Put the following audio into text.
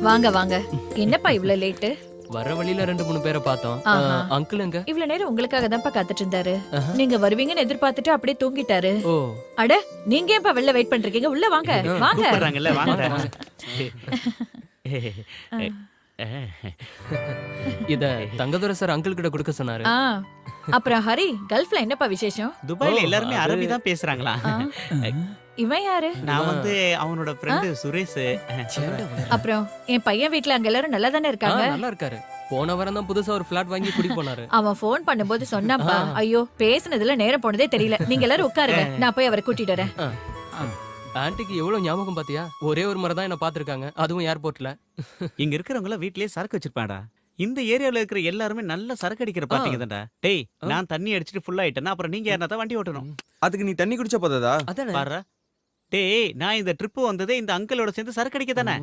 வாங்க வாங்க. என்னப்பா இவ்ளோ லேட்டு? வர வழியில 2-3 பேரை பார்த்தோம். ஆஹா. அங்கிள் எங்க? இவ்ளோ நேரம் உங்களுக்காக தான்ப்பா காத்துட்டு இருந்தாரு. ஆஹா. நீங்க வருவீங்கன்னு எதிர்பார்த்துட்டு அப்படியே தூங்கிட்டாரு. ஓ அட, நீங்க ஏன்ப்பா வெளில வெயிட் பண்றீங்க? உள்ள வாங்க. வாங்க. கூப்பிடுறாங்கல்ல வாங்க. இத தங்கதுரை சார் அங்கிள் கிட்ட கொடுக்க சொன்னாரு. ஆ. அப்புறம் ஹரி, கல்ஃப்ல என்னப்பா விசேஷம்? துபாயில ஓ, எல்லாருமே அது- அரபி தான் பேசுறாங்களா? ஆ. இவன் யாரு? நான் வந்து அவனோட ஃப்ரெண்டு சுரேஷ். அப்புறம் என் பையன் வீட்ல அங்க எல்லாரும் நல்லா தானே ஆ, இருக்காங்க? நல்லா இருக்காரு. போன வாரம் தான் புதுசா ஒரு பிளாட் வாங்கி குடி போனாரு. அவன் ஃபோன் பண்ணும்போது சொன்னாப்பா. ஐயோ, பேசுனதுல நேரம் போனதே தெரியல. நீங்க எல்லாரும் உட்காருங்க. நான் போய் அவரை கூட்டிட்டு வரேன். ஆன்ட்டிக்கு எவ்வளவு ஞாபகம் பாத்தியா? ஒரே ஒரு முறை தான் என்ன பாத்துருக்காங்க, அதுவும் ஏர்போர்ட்ல. இங்க இருக்கிறவங்க எல்லாம் வீட்லயே சரக்கு வச்சிருப்பாடா. இந்த ஏரியால இருக்கிற எல்லாருமே நல்ல சரக்கு அடிக்கிற பாத்தீங்க தான்டா. டேய், நான் தண்ணி அடிச்சிட்டு ஃபுல் ஆயிட்டேன்னா அப்புறம் நீங்க யாரா தான் வண்டி ஓட்டணும். அதுக்கு நீ தண்ணி குடிச்சா போதாதா? அதானே. பாரு. டேய், நான் இந்த ட்ரிப் வந்ததே இந்த அங்கிளோட சேர்ந்து சரக்கு அடிக்க தானே.